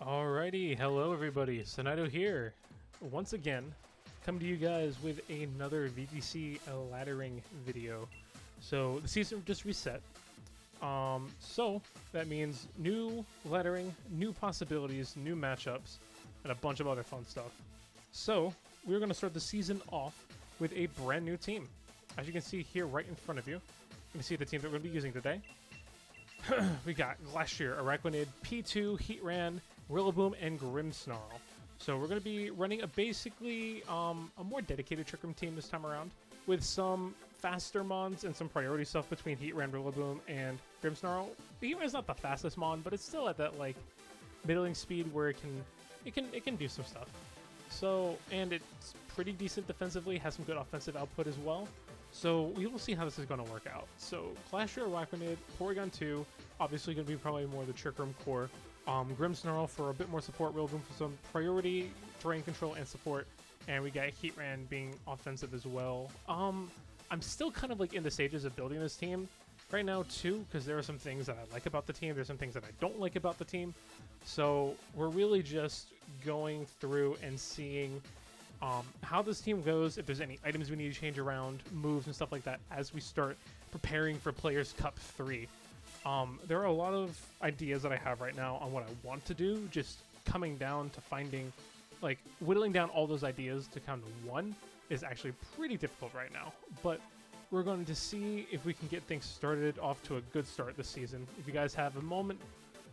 Alrighty, hello everybody, Sonato here. Once again, come to you guys with another VGC laddering video. So the season just reset. So that means new lettering, new possibilities, new matchups, and a bunch of other fun stuff. So we're going to start the season off with a brand new team. As you can see here right in front of you, you can see the team that we're going to be using today. We got Glacier, Araquanid, P2, Heatran, Rillaboom, and Grimmsnarl. So we're going to be running basically a more dedicated Trick Room team this time around, with some faster mons and some priority stuff between Heatran, Rillaboom, and Grimmsnarl. Heatran's not the fastest mon, but it's still at that like middling speed where it can do some stuff. So, and it's pretty decent defensively, has some good offensive output as well. So we will see how this is going to work out. So Glacier, Araquanid, Porygon 2, obviously going to be probably more the Trick Room core. Grimmsnarl for a bit more support, Rillaboom for some priority, terrain control, and support. And we got Heatran being offensive as well. I'm still kind of like in the stages of building this team right now too, because there are some things that I like about the team. There's some things that I don't like about the team. So we're really just going through and seeing how this team goes, if there's any items we need to change around, moves and stuff like that as we start preparing for Players Cup 3. There are a lot of ideas that I have right now on what I want to do, just coming down to finding, like, whittling down all those ideas to kind of one is actually pretty difficult right now. But we're going to see if we can get things started off to a good start this season. If you guys have a moment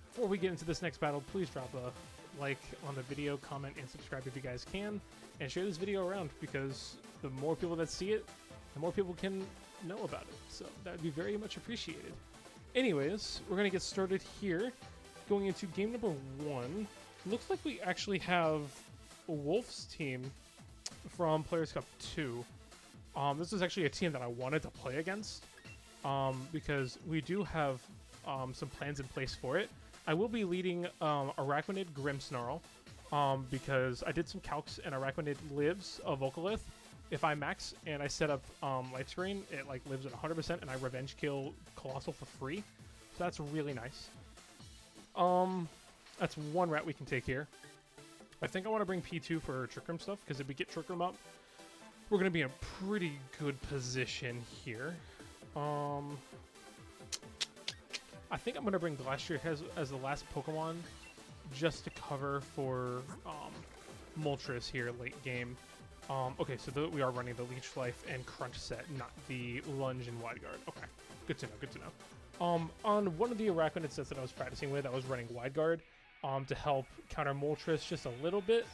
before we get into this next battle, please drop a like on the video, comment, and subscribe if you guys can, and share this video around, because the more people that see it, the more people can know about it. So that would be very much appreciated. Anyways, we're going to get started here. Going into game number 1. Looks like we actually have a Wolf's team from Players Cup 2. This is actually a team that I wanted to play against, because we do have some plans in place for it. I will be leading Araquanid, Grimmsnarl, because I did some calcs and Araquanid lives a Volcalith. If I max and I set up Light Screen, it like lives at 100%, and I revenge kill Colossal for free. So that's really nice. That's one route we can take here. I think I want to bring P2 for Trick Room stuff, because if we get Trick Room up, we're going to be in a pretty good position here. I think I'm going to bring Glacier as the last Pokemon, just to cover for Moltres here late game. Okay, so we are running the Leech Life and Crunch set, not the Lunge and Wide Guard. Okay, good to know, good to know. On one of the Araquanid sets that I was practicing with, I was running Wide Guard to help counter Moltres just a little bit.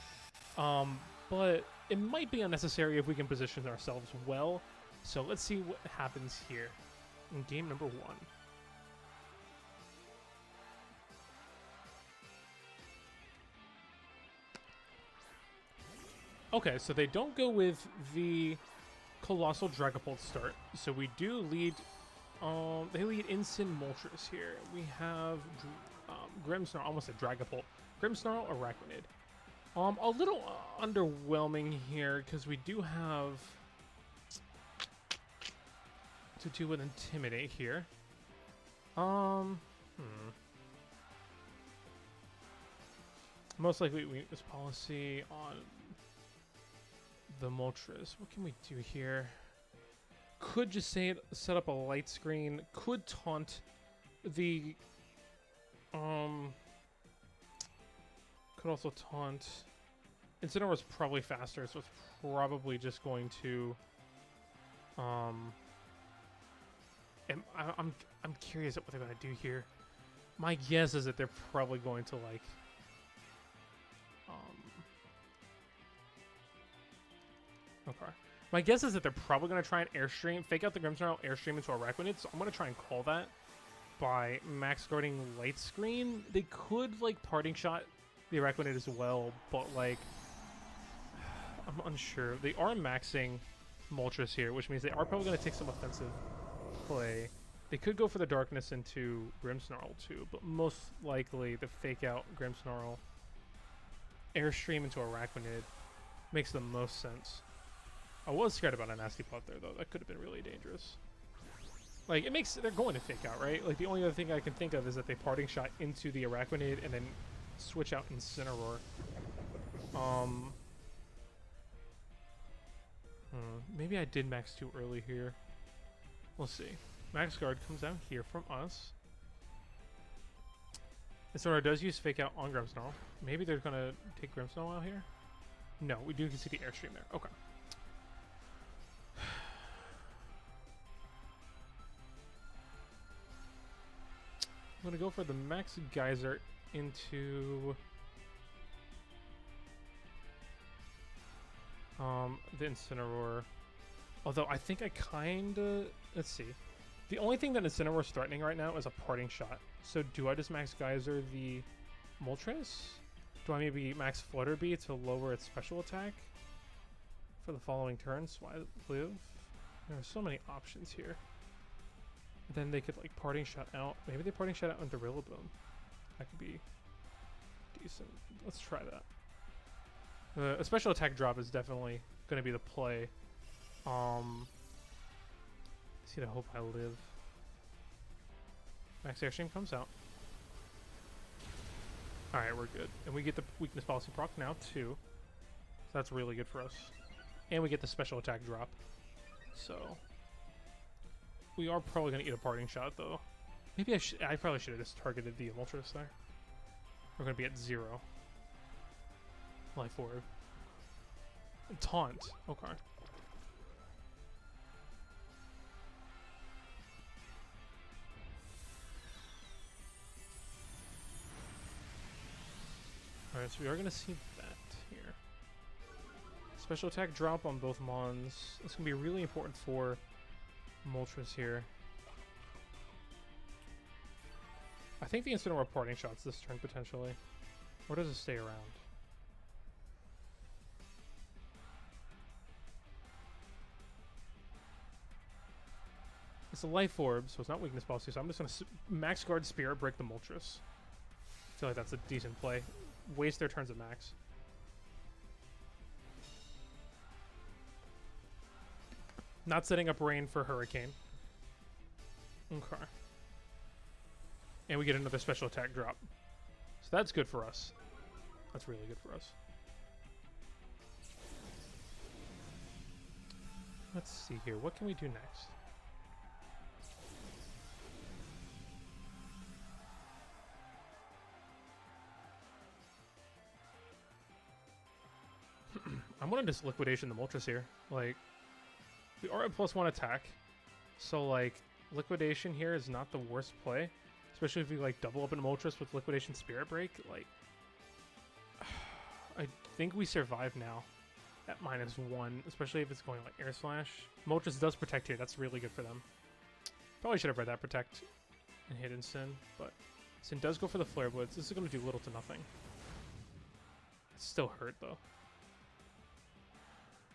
But it might be unnecessary if we can position ourselves well. So let's see what happens here in game number 1. Okay, so they don't go with the Colossal Dragapult start. So we do lead, they lead Instant Moltres here. We have Grimmsnarl, almost a Dragapult. Grimmsnarl, Araquanid. A little underwhelming here, because we do have to do with Intimidate here. Most likely we use policy on the Moltres. What can we do here? Could just set up a Light Screen. Could taunt the could also taunt. Incineroar was probably faster, so it's probably just going to I'm curious at what they're going to do here. My guess is that they're probably going to like okay. My guess is that they're probably going to try and Airstream, fake out the Grimmsnarl, Airstream into Araquanid, so I'm going to try and call that by max guarding Light Screen. They could, like, Parting Shot the Araquanid as well, but, like, I'm unsure. They are maxing Moltres here, which means they are probably going to take some offensive play. They could go for the Darkness into Grimmsnarl, too, but most likely the fake out Grimmsnarl, Airstream into Araquanid makes the most sense. I was scared about a Nasty Plot there, though. That could have been really dangerous. Like, they're going to fake out, right? Like, the only other thing I can think of is that they Parting Shot into the Araquanid and then switch out Incineroar. Maybe I did max too early here. We'll see. Max Guard comes out here from us. Incineroar does use Fake Out on Grimmsnarl. Maybe they're gonna take Grimmsnarl out here? No, we do see the Airstream there. Okay. I'm gonna go for the Max Geyser into the Incineroar. Although I think I kinda, let's see. The only thing that Incineroar is threatening right now is a parting shot. So do I just Max Geyser the Moltres? Do I maybe Max Flutter Bee to lower its special attack for the following turns while I live? There are so many options here. Then they could like parting shot out. Maybe they parting shot out on Rillaboom. That could be decent. Let's try that. A special attack drop is definitely going to be the play. See to hope I live. Max Airstream comes out. Alright, we're good. And we get the weakness policy proc now too. So that's really good for us. And we get the special attack drop. So we are probably going to eat a parting shot though. Maybe I probably should have just targeted the Moltres there. We're going to be at 0. Life Orb. Taunt. Okay. Alright, so we are going to see that here. Special attack drop on both Mons. It's going to be really important for Moltres here. I think the Incineroar parting shots this turn potentially. Or does it stay around? It's a Life Orb, so it's not weakness policy, so I'm just going to Max Guard Spirit Break the Moltres. I feel like that's a decent play. Waste their turns of max. Not setting up Rain for Hurricane. Okay. And we get another special attack drop. So that's good for us. That's really good for us. Let's see here. What can we do next? I'm gonna just Liquidation the Moltres here. Like, we are at +1 attack, so like Liquidation here is not the worst play, especially if you like double up in Moltres with Liquidation Spirit Break. Like, I think we survive now at -1, especially if it's going like Air Slash. Moltres does protect here. That's really good for them. Probably should have read that protect and hidden Sin, but Sin does go for the Flare Blitz. This is gonna do little to nothing. It's still hurt though.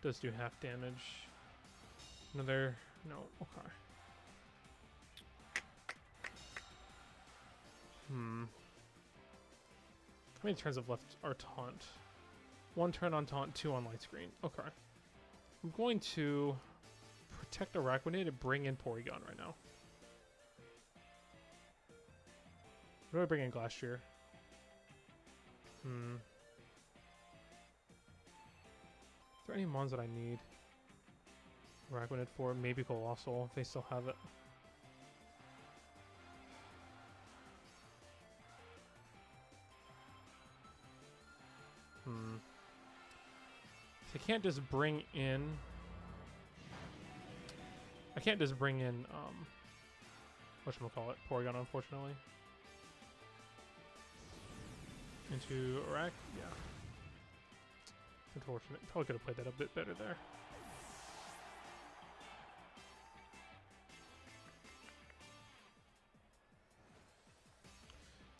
Does do half damage. Another... No, okay. How many turns have left our Taunt? 1 turn on Taunt, 2 on Light Screen. Okay. I'm going to protect Araquanid and bring in Porygon right now. What do I bring in Glastrier? Are there any mons that I need? Araquanid for, maybe Colossal if they still have it. So I can't just bring in. I can't just bring in whatchamacallit, Porygon, unfortunately. Into Arac, yeah. Unfortunate. Probably could have played that a bit better there.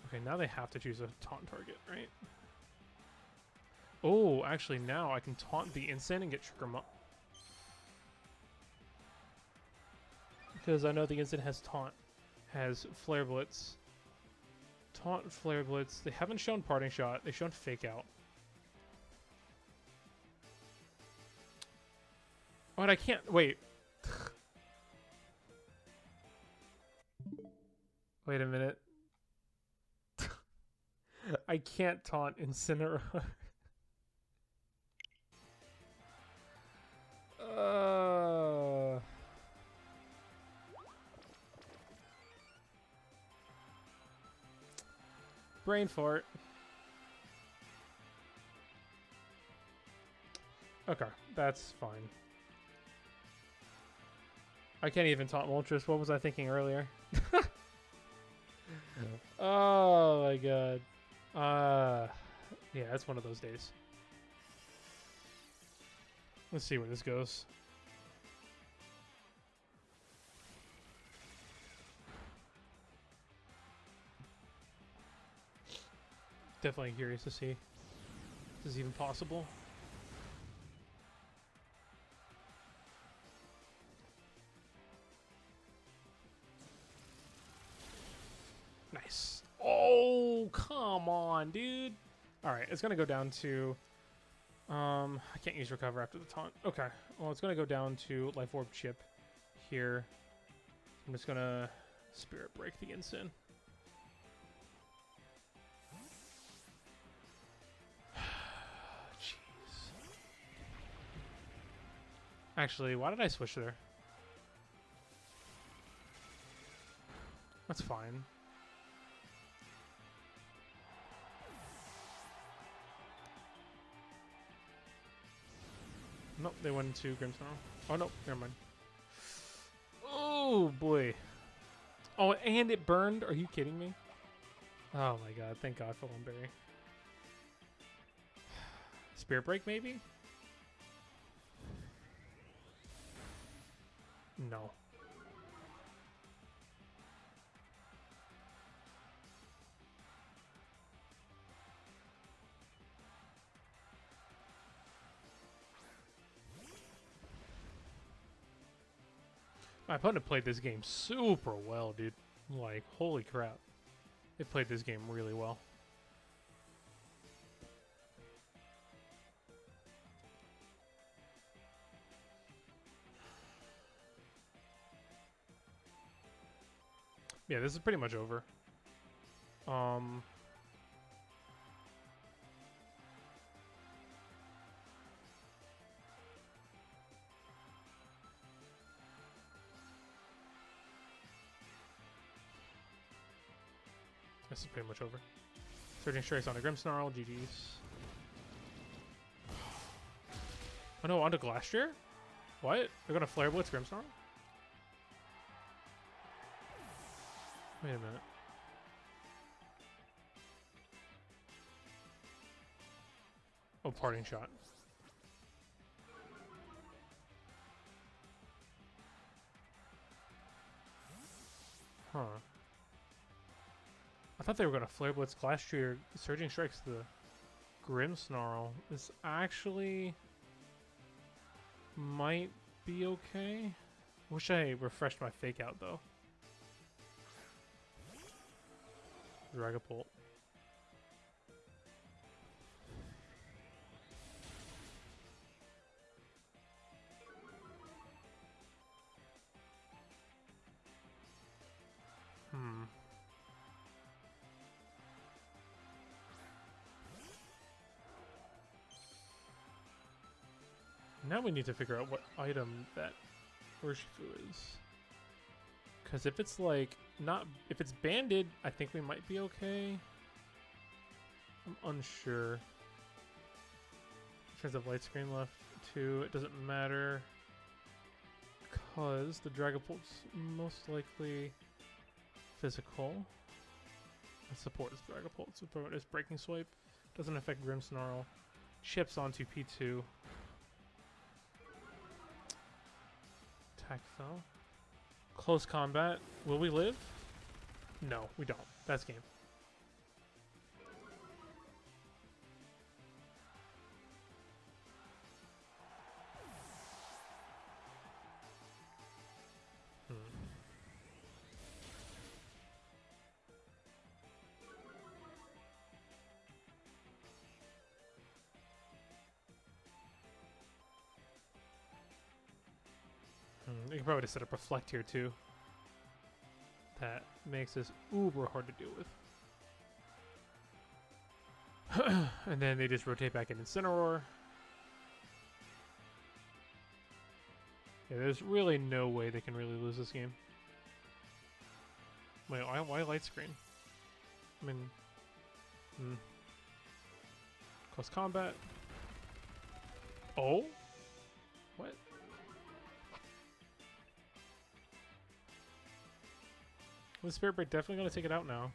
Okay, now they have to choose a taunt target, right? Oh, actually now I can taunt the Insane and get Trigger Mop. Because I know the Instant has taunt, has Flare Blitz. Taunt, Flare Blitz. They haven't shown Parting Shot. They've shown Fake Out. But I can't... Wait. Wait a minute. I can't taunt Incineroar. Brain fart. Okay, that's fine. I can't even taunt Moltres. What was I thinking earlier? Oh my god. Yeah, it's one of those days. Let's see where this goes. Definitely curious to see if this is even possible. Nice. Oh, come on, dude. All right, it's going to go down to... I can't use recover after the taunt. Okay. Well, it's going to go down to Life Orb Chip here. I'm just going to Spirit Break the Incin. Jeez. Actually, why did I switch there? That's fine. Nope, they went into Grimmsnarl. Oh, no, never mind. Oh, boy. Oh, and it burned? Are you kidding me? Oh, my God. Thank God for one berry. Spirit Break, maybe? No. My opponent played this game super well, dude. Like, holy crap. They played this game really well. Yeah, this is pretty much over. This is pretty much over. Surging Strikes on a Grimmsnarl, GG's. Oh no, onto Glastrier? What? They're gonna Flare Blitz Grimmsnarl? Wait a minute. Oh, Parting Shot. Huh. I thought they were gonna Flare Blitz Glastrier. Surging Strikes the Grimmsnarl. This actually might be okay. Wish I refreshed my Fake Out though. Dragapult. Now we need to figure out what item that Urshifu is. Because if it's like not, if it's banded, I think we might be okay. I'm unsure. In terms of light screen left too, it doesn't matter. Because the Dragapult's most likely physical. And support is Dragapult. Support is Breaking Swipe. Doesn't affect Grimmsnarl. Chips onto P2. Attack fell. Close combat. Will we live? No, we don't. That's game. You can probably just set up Reflect here too. That makes this uber hard to deal with. And then they just rotate back in Incineroar. Yeah, there's really no way they can really lose this game. Wait, why light screen? I mean, close combat. Oh? What? Well, Spirit Break definitely gonna take it out now.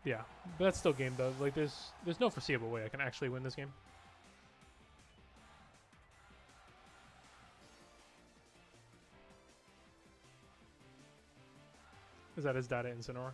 Yeah, but that's still game though. Like, there's no foreseeable way I can actually win this game. Is that his data Incineroar?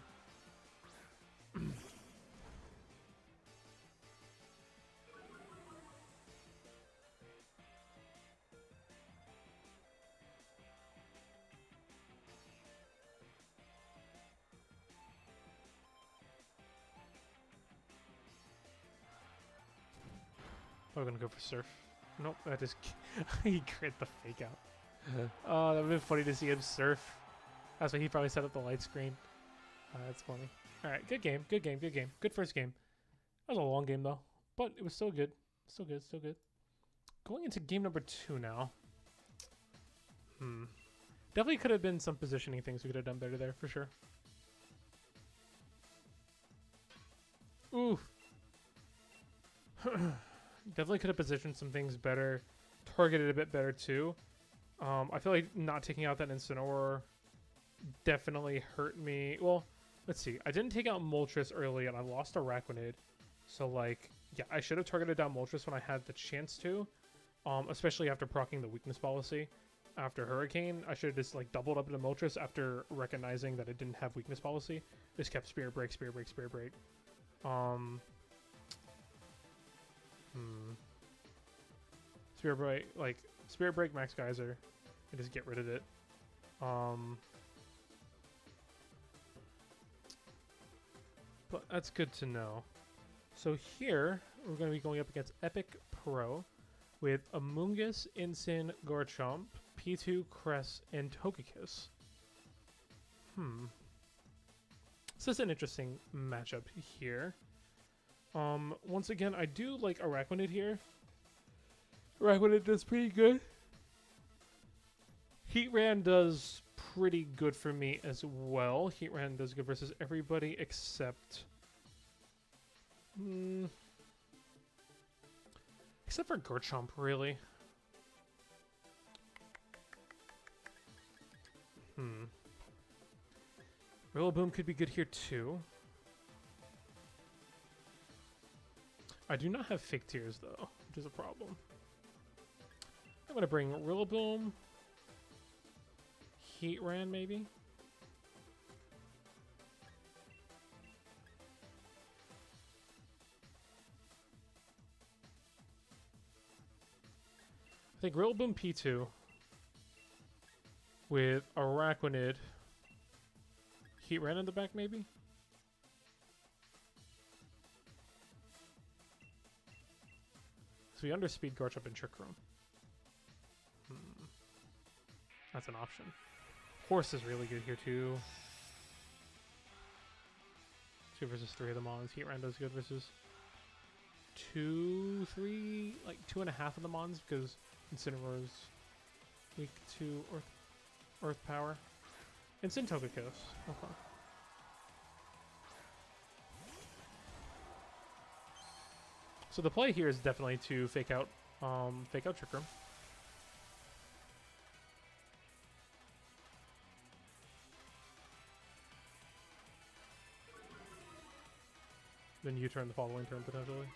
We're gonna go for Surf. Nope, that just he crit the fake out. Oh, that would have been funny to see him Surf. That's why he probably set up the light screen. That's funny. Alright, good game, good game, good game. Good first game. That was a long game though, but it was still good. Still good, still good. Going into game number 2 now. Definitely could have been some positioning things we could have done better there, for sure. Oof. Definitely could have positioned some things better. Targeted a bit better too. I feel like not taking out that Incineroar definitely hurt me. Well, let's see. I didn't take out Moltres early and I lost Araquanid. So like, yeah, I should have targeted down Moltres when I had the chance to. Especially after proccing the weakness policy. After Hurricane, I should have just like doubled up into Moltres after recognizing that it didn't have weakness policy. Just kept Spirit Break, Spirit Break, Spirit Break. Spirit Break, like Spirit Break Max Geyser, and just get rid of it. But that's good to know. So here we're going to be going up against Epic Pro with Amoonguss, Incin, Garchomp, P2, Cress, and Togekiss. This is an interesting matchup here. Once again, I do like Araquanid here. Araquanid does pretty good. Heatran does pretty good for me as well. Heatran does good versus everybody except... except for Garchomp, really. Rillaboom could be good here too. I do not have Fake Tears though, which is a problem. I'm gonna bring Rillaboom, Heatran maybe. I think Rillaboom P2 with Araquanid, Heatran in the back maybe. So we underspeed Garchomp and Trick Room. That's an option. Horse is really good here too. 2 versus 3 of the Mons. Heatran does good versus 2, 3, like 2.5 of the Mons because Incineroar is weak to Earth Power. Incin Togekiss. Okay. So the play here is definitely to fake out Trick Room. Then you turn the following turn potentially.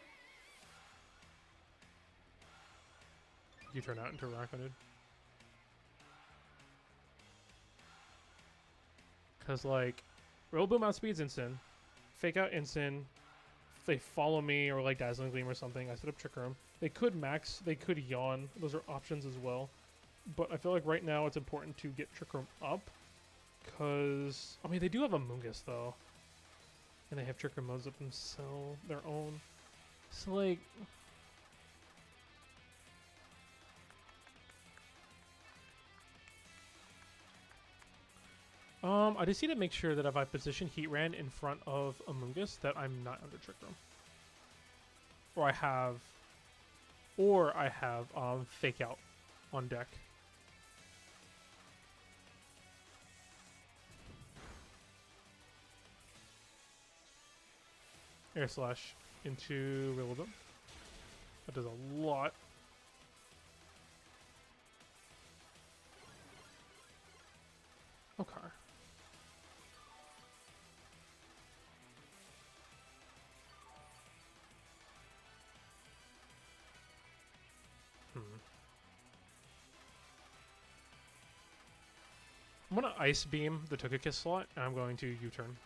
You turn out into Araquanid. Because, like, Rillaboom outspeeds Incin. Fake out Incin. If they follow me or, like, Dazzling Gleam or something, I set up Trick Room. They could Max. They could Yawn. Those are options as well. But I feel like right now it's important to get Trick Room up. Because, I mean, they do have a Amoonguss, though. And they have Trick Room modes up themselves, their own. So, like... I just need to make sure that if I position Heatran in front of Amoonguss, that I'm not under Trick Room. Or I have Fake Out on deck. Air Slash into Rillaboom. That does a lot. Okay. I'm gonna Ice Beam the Togekiss slot, and I'm going to U-turn.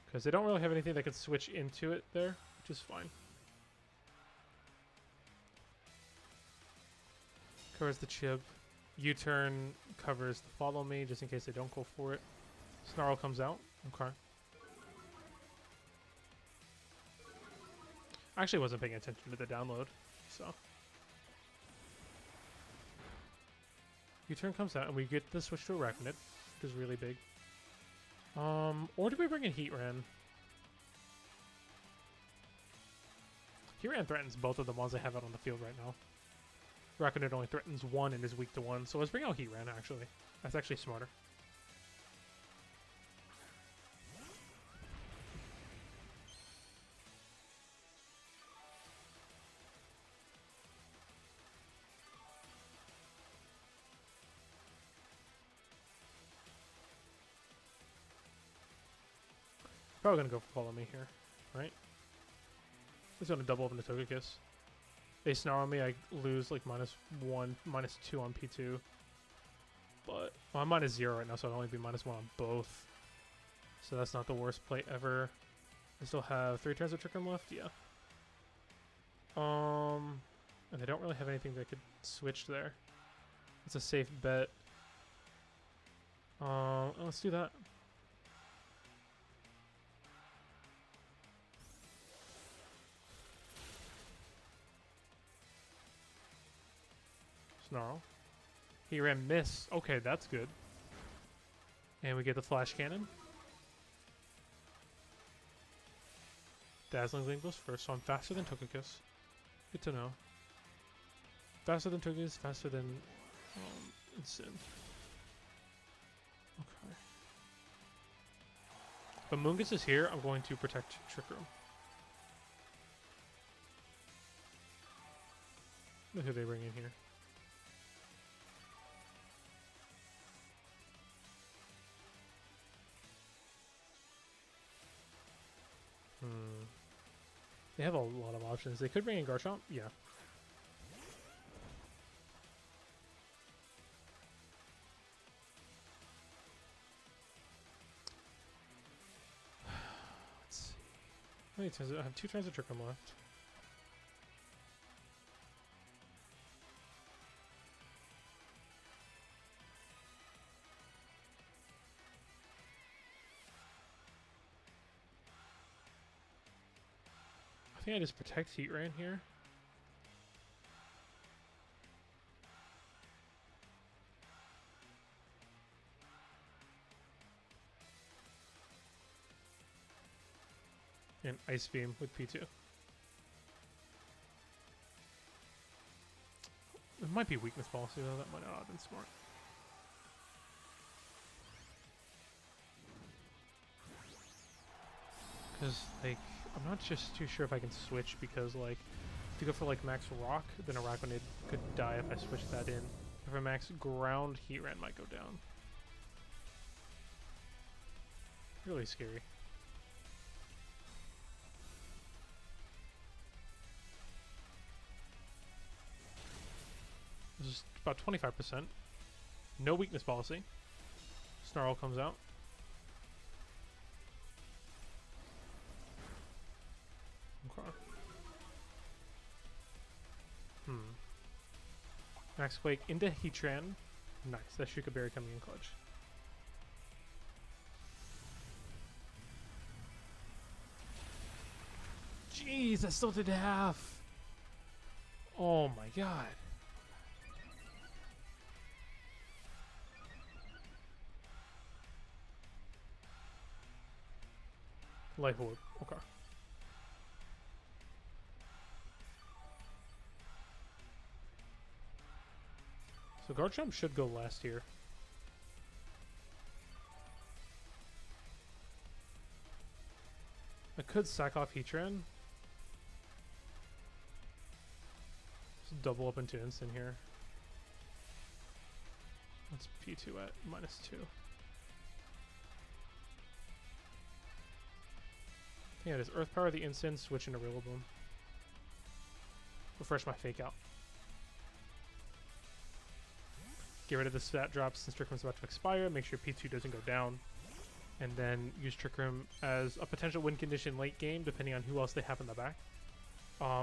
Because they don't really have anything that can switch into it there, which is fine. Covers the chip. U-turn covers the Follow Me, just in case they don't go for it. Snarl comes out. Okay. I actually wasn't paying attention to the download, so. U-turn comes out, and we get the switch to Arachnid, which is really big. Or do we bring in Heatran? Heatran threatens both of the ones I have out on the field right now. Arachnid only threatens one and is weak to one, so let's bring out Heatran, actually. That's actually smarter. Probably gonna go for Follow Me here, right? He's gonna double up into Togekiss. They snarl me, I lose like -1, -2 on P2. But, well, I'm -0 right now, so I'd only be -1 on both. So that's not the worst play ever. I still have 3 turns of Trick Room left, yeah. And they don't really have anything that could switch there. It's a safe bet. Let's do that. Snarl. He ran miss. Okay, that's good. And we get the Flash Cannon. Dazzling Gleam goes first, so I'm faster than Togekiss. Good to know. Faster than Togekiss, faster than Sin. Okay. But Moongus is here, I'm going to protect Trick Room. Look who they bring in here. They have a lot of options. They could bring in Garchomp, yeah. Let's see. How many turns? I have 2 turns of Trick Room left. I think I just protect Heatran here. And Ice Beam with P2. It might be weakness policy though, that might not have been smart. Because, like, I'm not just too sure if I can switch because, like, if you go for, like, Max Rock, then Arachnid could die if I switch that in. If I Max Ground, Heatran might go down. Really scary. This is about 25%. No weakness policy. Snarl comes out. Okay. Max Quake into Heatran. Nice. That Shuka Berry coming in clutch. Jeez, that still did half. Oh my god. Life orb. Okay. So Garchomp should go last here. I could sack off Heatran. Just double up into instant here. What's P2 at? -2. Yeah, does Earth Power the instant, switch into Rillaboom. Refresh my fake out. Get rid of the stat drops since Trick Room's about to expire. Make sure P2 doesn't go down. And then use Trick Room as a potential win condition late game, depending on who else they have in the back.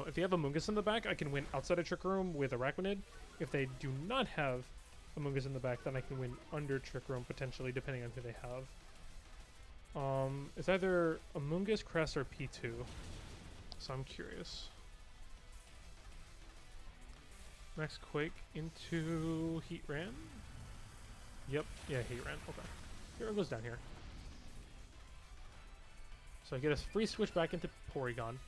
If they have Amoonguss in the back, I can win outside of Trick Room with Arachnid. If they do not have Amoonguss in the back, then I can win under Trick Room, potentially, depending on who they have. It's either Amoonguss, Crest, or P2. So I'm curious. Max Quake into Heatran. Yep, yeah, Heatran. Okay. Here it goes down here. So I get a free switch back into Porygon.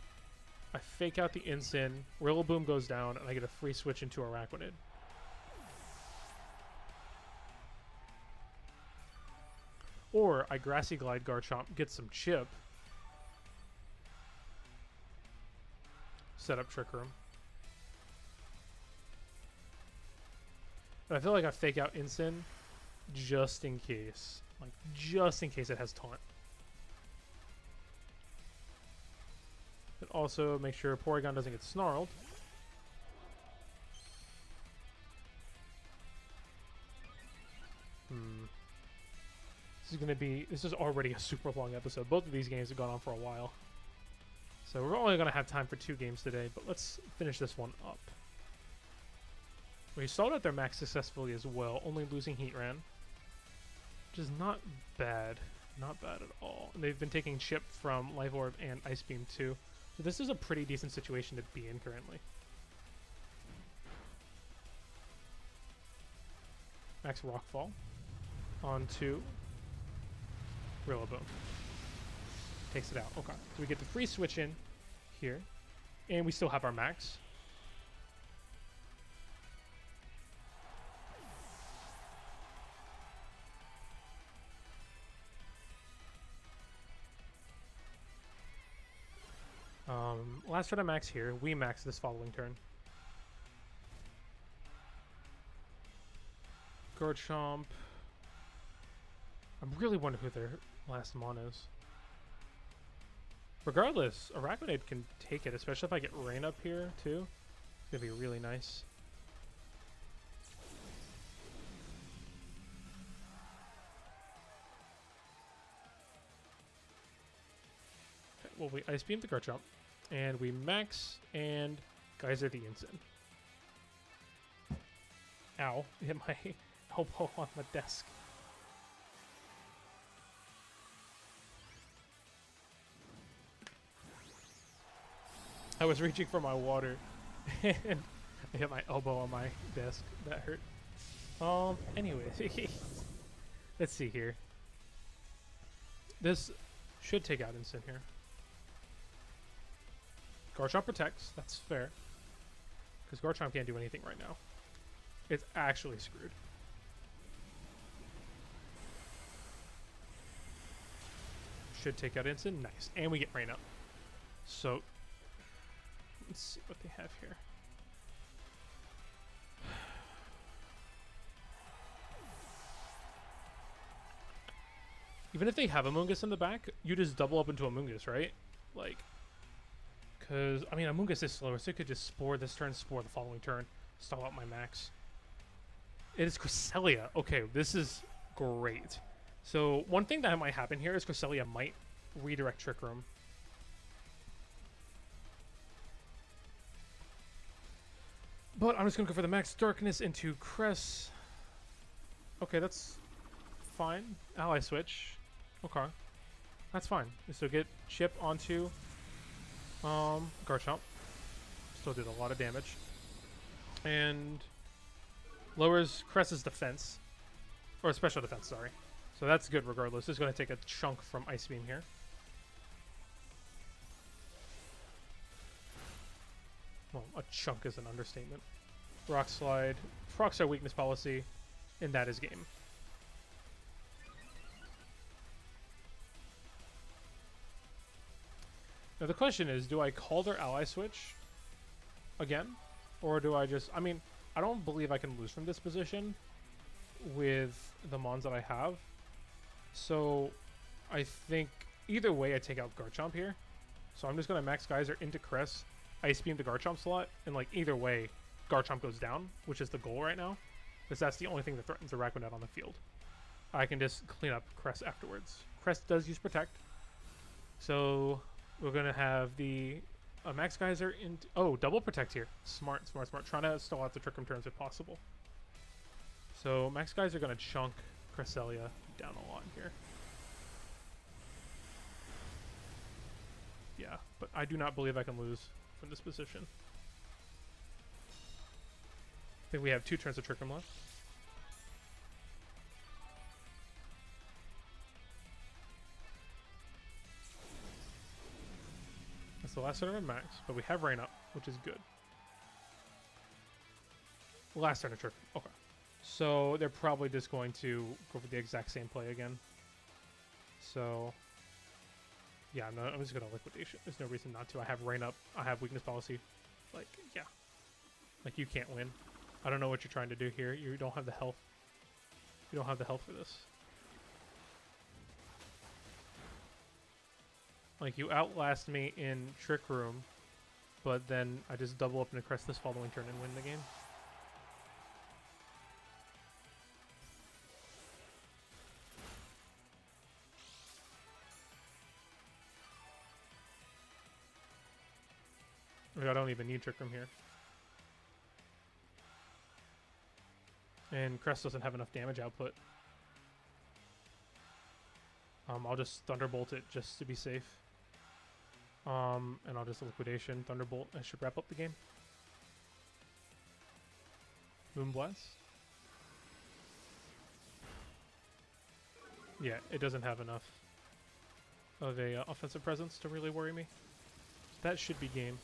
I fake out the Incin, Rillaboom goes down, and I get a free switch into Arachnid. Or I Grassy Glide Garchomp, get some chip. Set up Trick Room. But I feel like I fake out Incin just in case. Like, just in case it has Taunt. But also make sure Porygon doesn't get snarled. This is already a super long episode. Both of these games have gone on for a while. So we're only going to have time for 2 games today, but let's finish this one up. We sold out their max successfully as well, only losing Heatran. Which is not bad. Not bad at all. And they've been taking chip from Life Orb and Ice Beam too. So this is a pretty decent situation to be in currently. Max Rockfall onto Rillaboom. Takes it out. Okay. So we get the free switch in here. And we still have our max. Last turn of max here. We max this following turn. Garchomp. I really wonder who their last mon is. Regardless, Arachnid can take it, especially if I get rain up here too. It's gonna be really nice. Okay, well, we Ice Beam the Garchomp, and we max and Geyser the Incin. Ow! Hit my elbow on the desk. I was reaching for my water and I hit my elbow on my desk. That hurt. Anyways, let's see here. This should take out Incin here. Garchomp protects. That's fair. Because Garchomp can't do anything right now. It's actually screwed. Should take out Incin. Nice. And we get rain up. So let's see what they have here. Even if they have Amoonguss in the back, you just double up into Amoonguss, right? Like, because, I mean, Amoonguss is slower, so it could just Spore this turn, Spore the following turn, stall out my max. It is Cresselia. Okay, this is great. So, one thing that might happen here is Cresselia might redirect Trick Room. But I'm just going to go for the max darkness into Cress. Okay, that's fine. Ally switch. Okay. That's fine. So get chip onto Garchomp still did a lot of damage. And lowers Cress's defense. Or special defense, sorry. So that's good regardless. It's going to take a chunk from Ice Beam here. Well, a chunk is an understatement. Rock Slide. Procs our weakness policy. And that is game. Now the question is, do I call their ally switch again? Or do I just... I mean, I don't believe I can lose from this position with the mons that I have. So I think either way I take out Garchomp here. So I'm just going to Max Geyser into Cress, Ice Beam to Garchomp slot, and like either way Garchomp goes down, which is the goal right now. Because that's the only thing that threatens Araquanid on the field. I can just clean up Cress afterwards. Cress does use Protect. So we're going to have the Max Geyser into... Oh, double Protect here. Smart, smart, smart. Trying to stall out the Trick Room turns if possible. So Max Geyser going to chunk Cresselia down a lot here. Yeah, but I do not believe I can lose from this position. I think we have 2 turns of Trick Room left. That's the last turn of our Max, but we have Rain Up, which is good. Last turn of Trick Room. Okay. So they're probably just going to go for the exact same play again. So yeah, no, I'm just going to Liquidation. There's no reason not to. I have Rain Up. I have Weakness Policy. Like, yeah. Like, you can't win. I don't know what you're trying to do here. You don't have the health. You don't have the health for this. Like, you outlast me in Trick Room, but then I just double up into Crest this following turn and win the game. I don't even need Trick Room here. And Crest doesn't have enough damage output. I'll just Thunderbolt it just to be safe. And I'll just Liquidation, Thunderbolt. I should wrap up the game. Moonblast. Yeah, it doesn't have enough of a offensive presence to really worry me. So that should be game.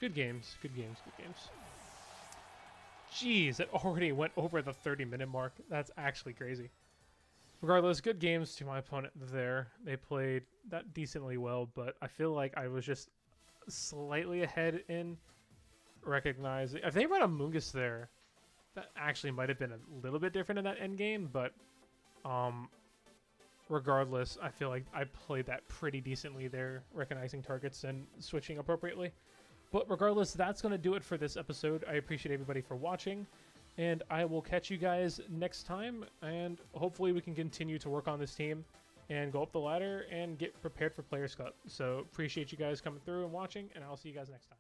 Good games, good games, good games. Jeez, it already went over the 30-minute mark. That's actually crazy. Regardless, good games to my opponent there. They played that decently well, but I feel like I was just slightly ahead in recognizing. If they run a Mungus there, that actually might have been a little bit different in that end game, but regardless, I feel like I played that pretty decently there, recognizing targets and switching appropriately. But regardless, that's going to do it for this episode. I appreciate everybody for watching, and I will catch you guys next time, and hopefully we can continue to work on this team and go up the ladder and get prepared for Players Cup. So appreciate you guys coming through and watching, and I'll see you guys next time.